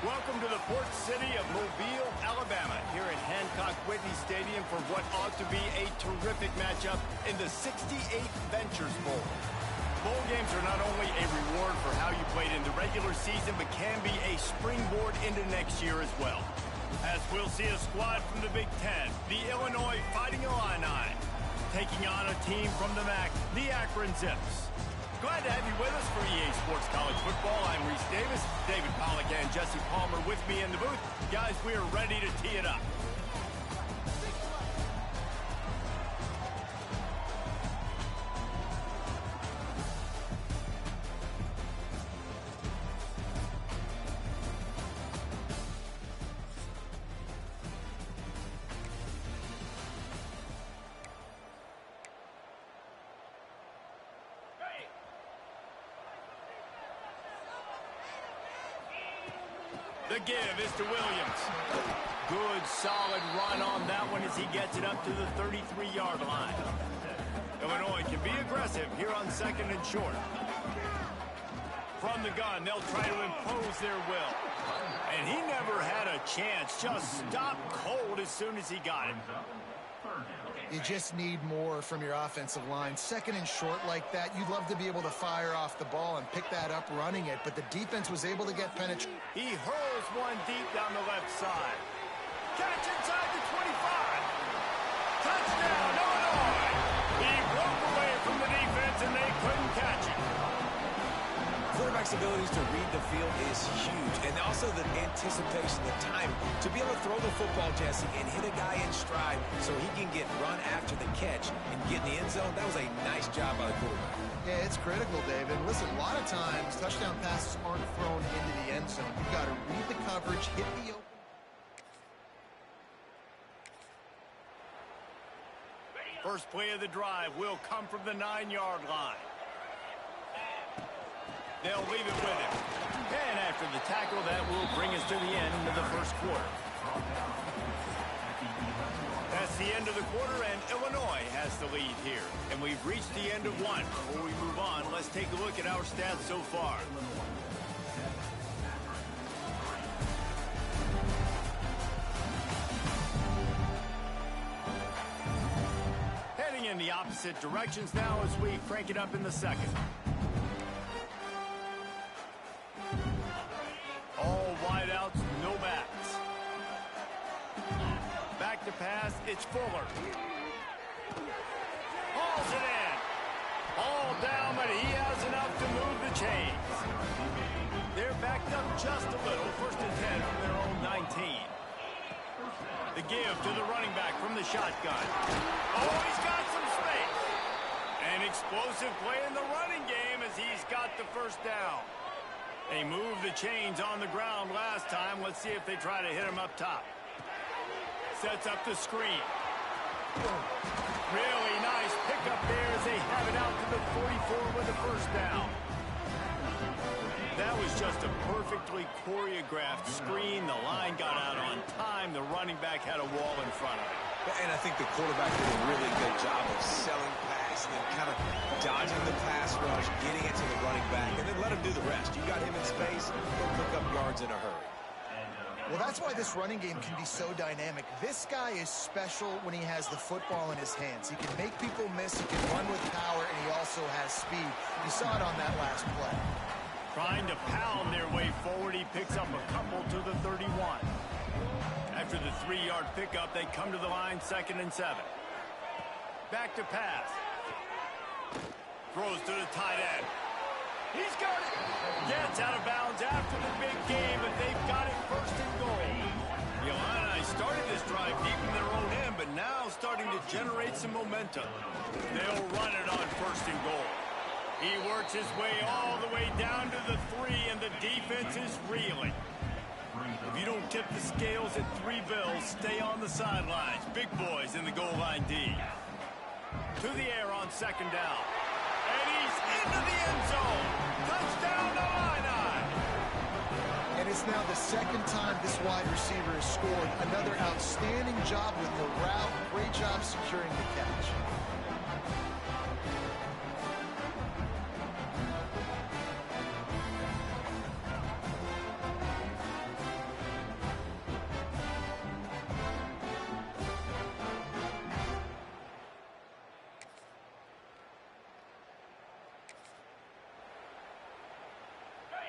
Welcome to the port city of Mobile, Alabama, here at Hancock-Whitney Stadium for what ought to be a terrific matchup in the 68th Ventures Bowl. Bowl games are not only a reward for how you played in the regular season, but can be a springboard into next year as well. As we'll see a squad from the Big Ten, the Illinois Fighting Illini, taking on a team from the MAC, the Akron Zips. Glad to have you with us for EA Sports College Football. I'm Reese Davis, David Pollack and Jesse Palmer with me in the booth. Guys, we are ready to tee it up. The give is to Williams. Good, solid run on that one as he gets it up to the 33-yard line. Illinois can be aggressive here on 2nd and short. From the gun, they'll try to impose their will. And he never had a chance. Just stopped cold as soon as he got it. You just need more from your offensive line. 2nd and short like that, you'd love to be able to fire off the ball and pick that up running it, but the defense was able to get penetration. He hurls one deep down the left side. Catch inside the 25. Touchdown, Illinois. He broke away from the defense and they couldn't catch it. Quarterback's abilities to read the field is huge, and also the anticipation, the time to be able to throw the football, Jesse, and hit a guy in stride so he can get run after the catch and get in the end zone. That was a nice job by the quarterback. Yeah, it's critical, David. Listen, a lot of times touchdown passes aren't thrown into the end zone. You've got to read the coverage, hit the open. First play of the drive will come from the 9-yard line. They'll leave it with him. And after the tackle, that will bring us to the end of the first quarter. That's the end of the quarter, and Illinois has the lead here. And we've reached the end of one. Before we move on, let's take a look at our stats so far. Heading in the opposite directions now as we crank it up in the second. All wideouts, no backs. Back to pass, it's Fuller. Hauls it in. All down, but he has enough to move the chains. They're backed up just a little. 1st and 10 from their own 19. The give to the running back from the shotgun. Oh, he's got some space. An explosive play in the running game as he's got the first down. They moved the chains on the ground last time. Let's see if they try to hit him up top. Sets up the screen. Really nice pickup there as they have it out to the 44 with the first down. That was just a perfectly choreographed screen. The line got out on time. The running back had a wall in front of it. And I think the quarterback did a really good job of selling pass and then kind of dodging the pass rush, getting it to the running back, and then let him do the rest. You got him in space, he'll pick up yards in a hurry. Well, that's why this running game can be so dynamic. This guy is special when he has the football in his hands. He can make people miss, he can run with power, and he also has speed. You saw it on that last play. Trying to pound their way forward, he picks up a couple to the 31. After the 3-yard pickup, they come to the line, 2nd and 7. Back to pass. Throws to the tight end. He's got it. Gets out of bounds after the big game, but they've got it 1st and goal. The Illini started this drive deep in their own end, but now starting to generate some momentum. They'll run it on 1st and goal. He works his way all the way down to the 3, and the defense is reeling. If you don't tip the scales at 3 bills, stay on the sidelines. Big boys in the goal line D. To the air on 2nd down. And he's into the end zone. Touchdown, Illini. And it's now the 2nd time this wide receiver has scored. Another outstanding job with the route. Great job securing the catch.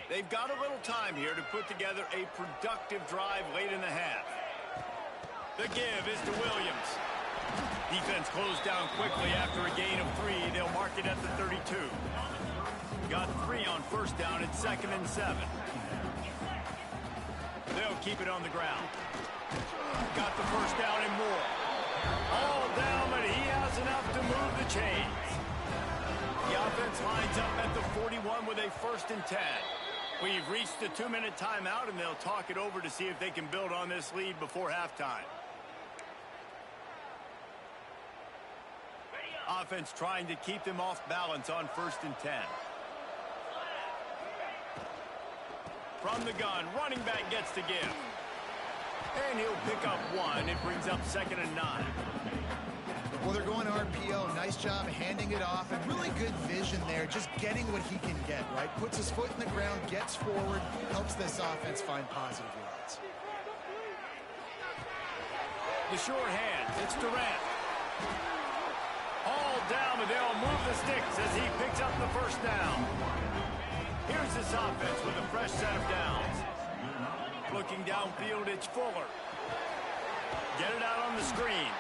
They've got a little time here to put together a productive drive late in the half. The give is to Williams. Defense closed down quickly after a gain of 3. They'll mark it at the 32. Got 3 on 1st down at 2nd and 7. They'll keep it on the ground. Got the 1st down and more. All down, but he has enough to move the chains. The offense lines up at the 41 with a 1st and 10. We've reached the 2-minute timeout, and they'll talk it over to see if they can build on this lead before halftime. Offense trying to keep them off balance on 1st and 10. From the gun, running back gets to give. And he'll pick up one. It brings up 2nd and 9. Well, they're going RPO. Nice job handing it off, and really good vision there, just getting what he can get, right? Puts his foot in the ground, gets forward, helps this offense find positive yards. The short hand, it's Durant. All down, but they'll move the sticks as he picks up the first down. Here's this offense with a fresh set of downs. Looking downfield, it's Fuller. Get it out on the screen.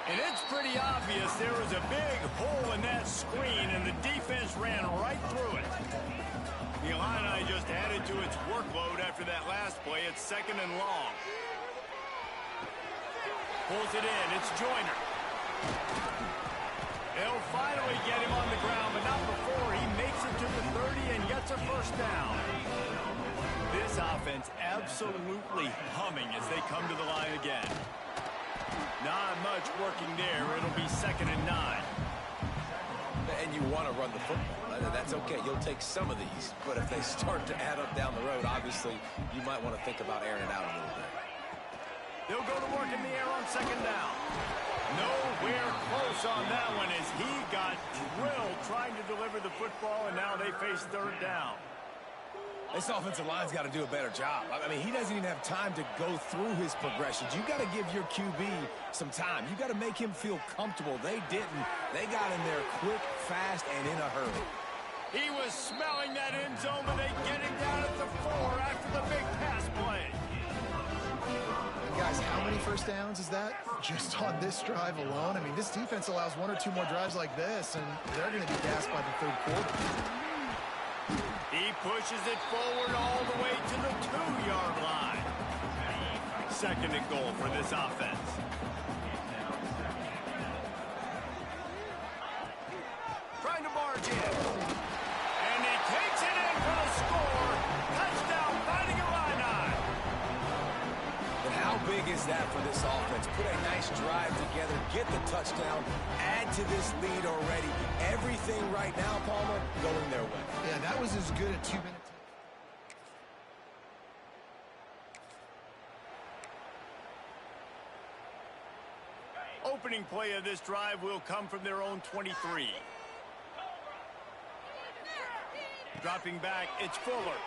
And it's pretty obvious there was a big hole in that screen, and the defense ran right through it. The Illini just added to its workload after that last play. It's 2nd and long. Pulls it in. It's Joyner. They'll finally get him on the ground, but not before he makes it to the 30 and gets a first down. This offense absolutely humming as they come to the line again. Not much working there. It'll be 2nd and 9. And you want to run the football. That's okay. You'll take some of these. But if they start to add up down the road, obviously, you might want to think about airing it out a little bit. They'll go to work in the air on 2nd down. Nowhere close on that one as he got drilled trying to deliver the football, and now they face 3rd down. This offensive line's got to do a better job. I mean, he doesn't even have time to go through his progressions. You got to give your QB some time. You got to make him feel comfortable. They didn't. They got in there quick, fast, and in a hurry. He was smelling that end zone, but they get him down at the 4 after the big pass play. And guys, how many first downs is that? Just on this drive alone? I mean, this defense allows 1 or 2 more drives like this, and they're going to be gassed by the 3rd quarter. He pushes it forward all the way to the 2-yard line. 2nd and goal for this offense. Trying to barge in. And he takes it in for the score. Touchdown, Fighting Illini. But how big is that for this offense? Put a nice drive together, get the touchdown, add to this lead already. Everything right now, Palmer, going their way. Yeah, that was as good a 2 minutes. Opening play of this drive will come from their own 23. Dropping back, it's Fuller.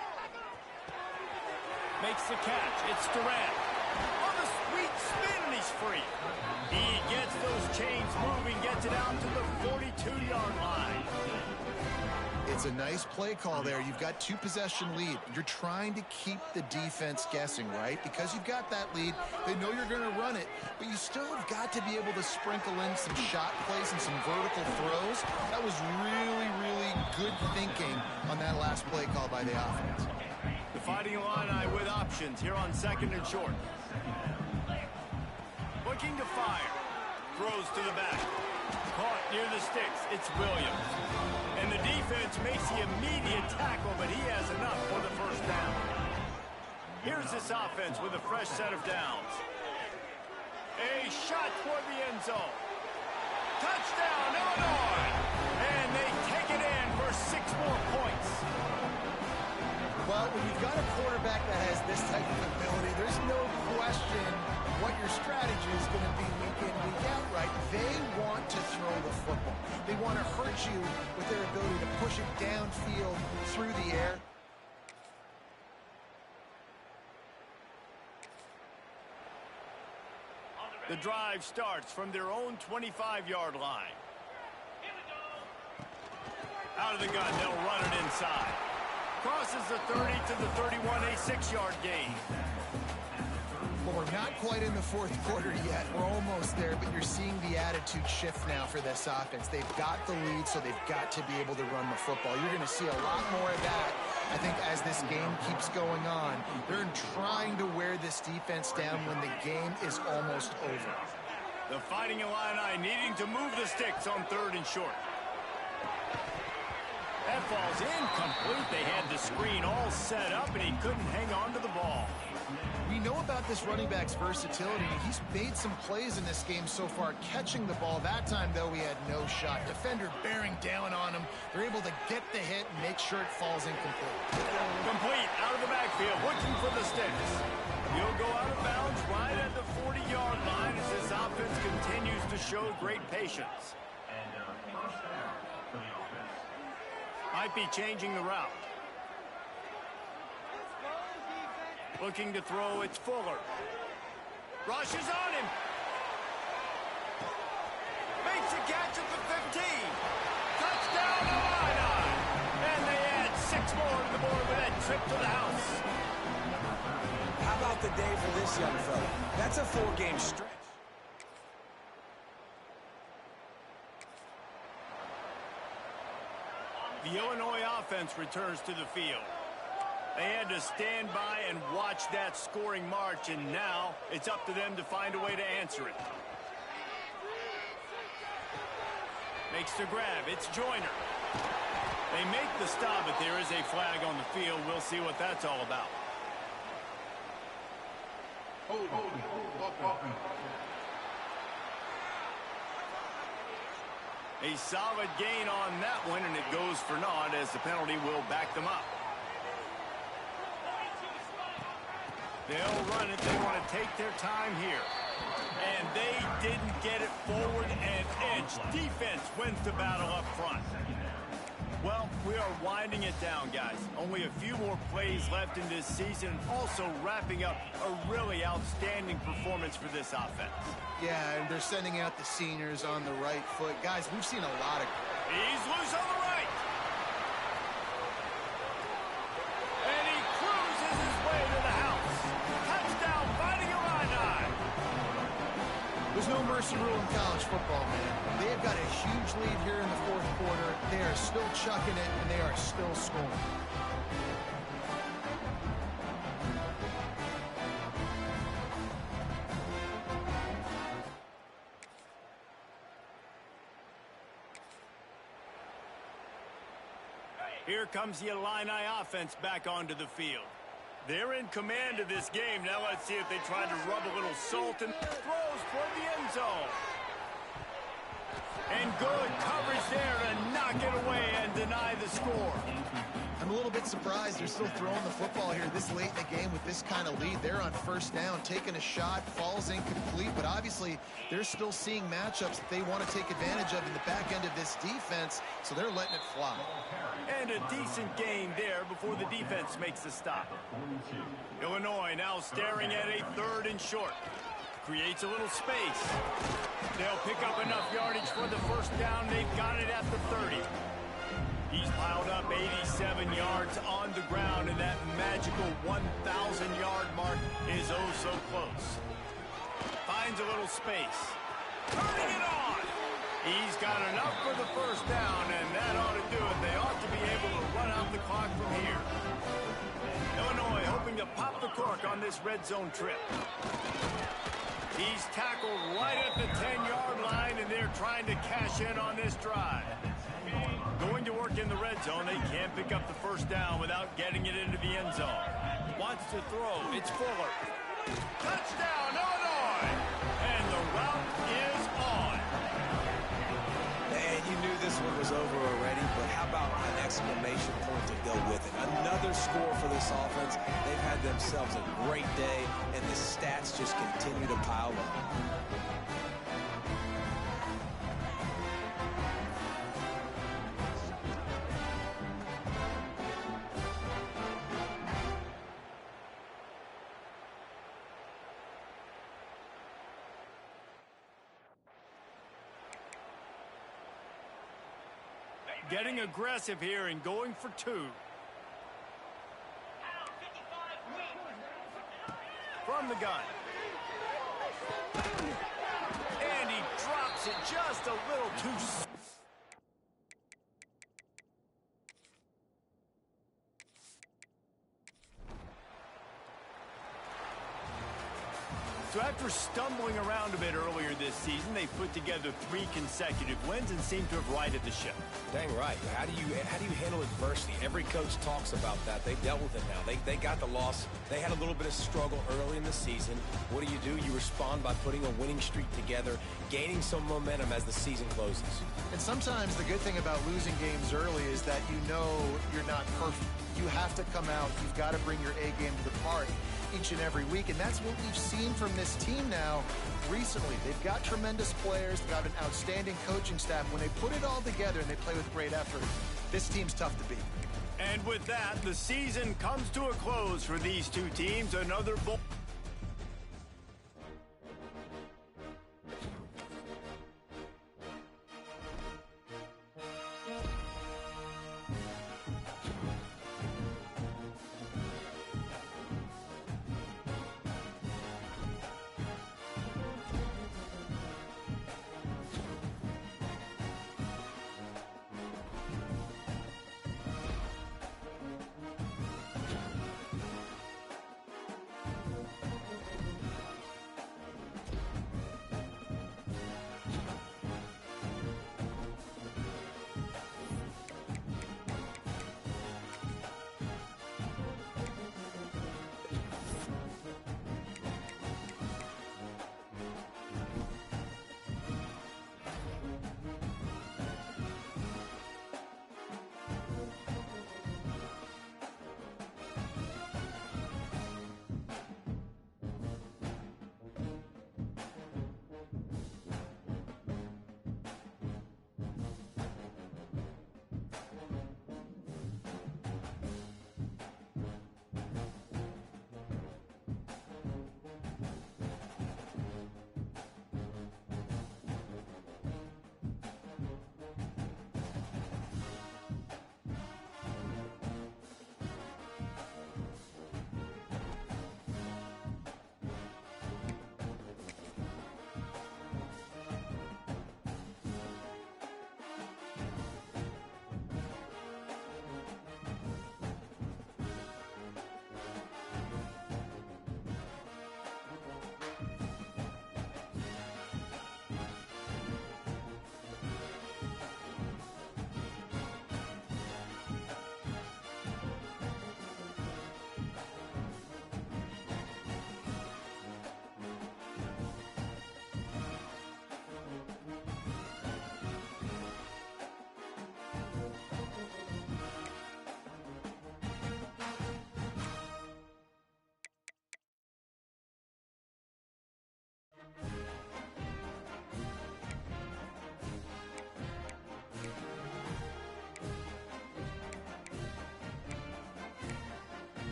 Makes the catch, it's Durant. On a sweet spin, and he's free. He gets those chains moving, gets it out to the 42-yard line. It's a nice play call there. You've got 2-possession lead. You're trying to keep the defense guessing, right? Because you've got that lead, they know you're going to run it, but you still have got to be able to sprinkle in some shot plays and some vertical throws. That was really, really good thinking on that last play call by the offense. The Fighting Illini with options here on 2nd and short. Looking to fire. Throws to the back. Caught near the sticks. It's Williams. And the defense makes the immediate tackle, but he has enough for the first down. Here's this offense with a fresh set of downs. A shot toward the end zone. Touchdown, Illinois! And they take it in for 6 more points. Well, when you've got a quarterback that has this type of ability, there's no question what your strategy is going to be week in, week out, right? They want to throw the football. They want to hurt you with their ability to push it downfield through the air. The drive starts from their own 25-yard line. Out of the gun, they'll run it inside. Crosses the 30 to the 31, a 6-yard gain. Well, we're not quite in the 4th quarter yet. We're almost there, but you're seeing the attitude shift now for this offense. They've got the lead, so they've got to be able to run the football. You're going to see a lot more of that, I think, as this game keeps going on. They're trying to wear this defense down when the game is almost over. The Fighting Illini needing to move the sticks on 3rd and short. That falls incomplete. They had the screen all set up, and he couldn't hang on to the ball. We know about this running back's versatility. He's made some plays in this game so far, catching the ball. That time, though, he had no shot. Defender bearing down on him. They're able to get the hit and make sure it falls incomplete. Complete out of the backfield, looking for the sticks. He'll go out of bounds right at the 40-yard line as this offense continues to show great patience. And first down for the offense. Might be changing the route. Looking to throw, it's Fuller. Rushes on him. Makes a catch at the 15. Touchdown, Illini. And they add 6 more to the board with that trip to the house. How about the day for this young fella? That's a 4-game stretch. The Illinois offense returns to the field. They had to stand by and watch that scoring march, and now it's up to them to find a way to answer it. Makes the grab. It's Joyner. They make the stop, but there is a flag on the field. We'll see what that's all about. A solid gain on that one, and it goes for naught as the penalty will back them up. They'll run it. They want to take their time here. And they didn't get it forward and edge. Defense wins the battle up front. Well, we are winding it down, guys. Only a few more plays left in this season. Also wrapping up a really outstanding performance for this offense. Yeah, and they're sending out the seniors on the right foot. Guys, we've seen a lot of... He's loose on the right. And he cruises his way to the house. Touchdown, Fighting Illini. There's no mercy rule in college football, man. They have got a huge lead here in the fourth quarter. They are still chucking it, and they are still scoring. Here comes the Illini offense back onto the field. They're in command of this game. Now let's see if they try to rub a little salt and throws toward the end zone. And good coverage there to knock it away and deny the score. I'm a little bit surprised they're still throwing the football here this late in the game with this kind of lead. They're on first down, taking a shot, falls incomplete, but obviously they're still seeing matchups that they want to take advantage of in the back end of this defense, so they're letting it fly. And a decent gain there before the defense makes the stop. Illinois now staring at a 3rd and short. Creates a little space. They'll pick up enough yardage for the first down. They've got it at the 30. He's piled up 87 yards on the ground, and that magical 1,000-yard mark is oh so close. Finds a little space. Turning it on! He's got enough for the first down, and that ought to do it. They ought to be able to run out the clock from here. Illinois hoping to pop the cork on this red zone trip. He's tackled right at the 10-yard line, and they're trying to cash in on this drive. Going to work in the red zone. They can't pick up the first down without getting it into the end zone. Wants to throw. It's Fuller. Touchdown, Illinois! And the route is on. And you knew this one was over already, but how about an exclamation point to go with it? Another score for this offense. They've had themselves a great day, and the stats just continue to pile up. Getting aggressive here and going for 2. From the gun. And he drops it just a little too soon. So after stumbling around a bit earlier this season, they put together 3 consecutive wins and seem to have righted the ship. Dang right. How do you handle adversity? Every coach talks about that. They've dealt with it now. They got the loss. They had a little bit of struggle early in the season. What do? You respond by putting a winning streak together, gaining some momentum as the season closes. And sometimes the good thing about losing games early is that you know you're not perfect. You have to come out. You've got to bring your A game to the party each and every week, and that's what we've seen from this team now recently. They've got tremendous players, they've got an outstanding coaching staff. When they put it all together and they play with great effort, this team's tough to beat. And with that, the season comes to a close for these two teams. Another bowl.